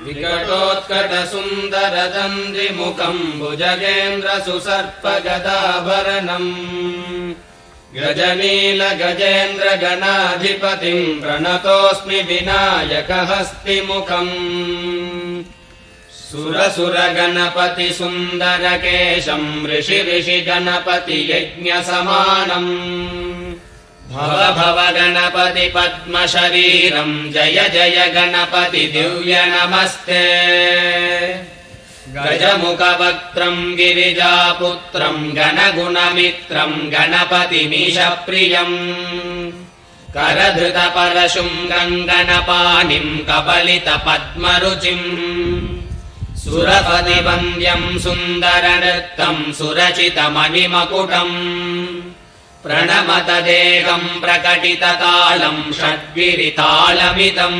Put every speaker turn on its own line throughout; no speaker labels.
विकटोत्कटसुन्दरदन्द्रिमुखम् भुजगेन्द्रसुसर्पगदाभरणम् गजनीलगजेन्द्रगणाधिपतिम् प्रणतोऽस्मि विनायकहस्तिमुखम् सुरसुरगणपति सुन्दरकेशम् ऋषि गणपति यज्ञसमानम् भव भव गणपति पद्मशरीरम् जय जय गणपति दिव्य नमस्ते गजमुखवक्त्रम् गिरिजापुत्रम् गणगुणमित्रम् गणपतिमीशप्रियम् करधृतपरशुङ्गम् गणपानिम् कबलितपद्मरुचिम् सुरपतिवन्द्यम् सुन्दरनृत्तम् सुरचितमणिमकुटम् प्रणमत देहम् प्रकटिततालम् षड्गिरितालमिदम्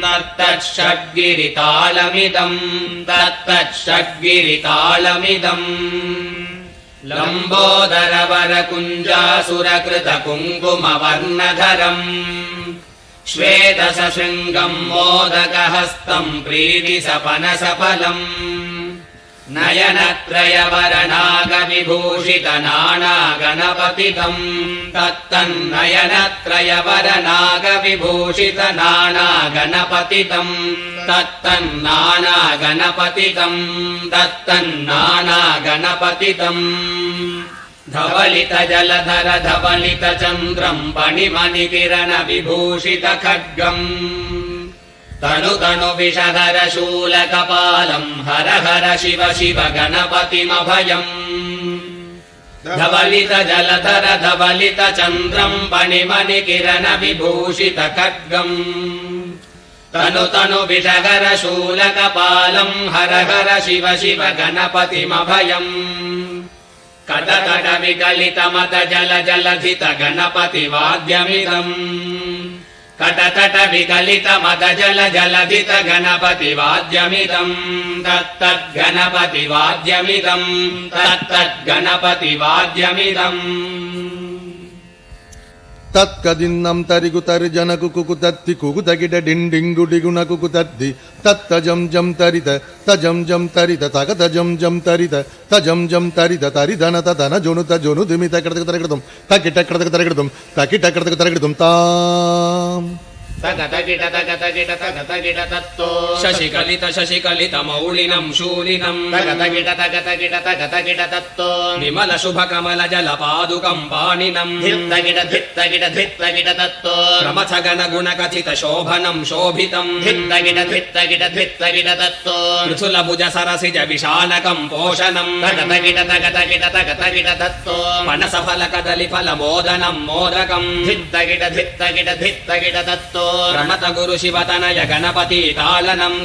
तत्तच्छड्गिरितालमिदम् लम्बोदरवरकुञ्जासुरकृतकुङ्कुमवर्णधरम् श्वेतसशृङ्गम् मोदकहस्तम् प्रीतिसपनसफलम् नयनत्रयवरनागविभूषितनानागणपतितम् तत्तन्नानागणपतितम् धवलितजलधर धवलितचन्द्रम् पणिमणिकिरणविभूषितखड्गम् तनु तनु विषधर शूलकपालम् हर हर शिव शिव गणपतिमभयम् धवलित जलधर धवलित चन्द्रम् पणिमणिकिरण विभूषित खड्गम् तनु तनु विषधर शूलकपालम् हर हर शिव शिव गणपतिमभयम् कट कट विकलित मद जल जलधित गणपति वाद्यमिदम् कटकट विकलित मद जल जलधित गणपति वाद्यमिदम् तत्तद्गणपतिवाद्यमिदम्
तत्कदिन्नम् तरिगु तर्जनकु कुकुतत्ति कुकुतगिड डिण्डिङ्गु डिगुणकु कुतद्दि तत्तजम् जम् तरित तजम् जम् तरित तगतजम् जम् तरित तजम् जम् तरित तरिधन तदन जोनुत जोनुदिमित कृतकृतकृतम् तकिटकृतकृतकृतम् तकिटकृतकृतकृतम् ताम्
तगतगिट तत्तो शशिकलित मौलिनम् शूलिनम् तगतगिट तत्तो विमल शुभ कमल जल पादुकम् पाणिनम् धित्तगिट तत्तो प्रमथ गण गुण कथित शोभनम् शोभितम् धित्तगिट तत्तो पृथुल भुज सरसिज विशालकम् पोषणम् तगतगिट तत्तो पनस फल कदलि फल मोदनम् मोदकम् धित्तगिट तत्तो प्रणत गुरु शिवतनय गणपति तालनम्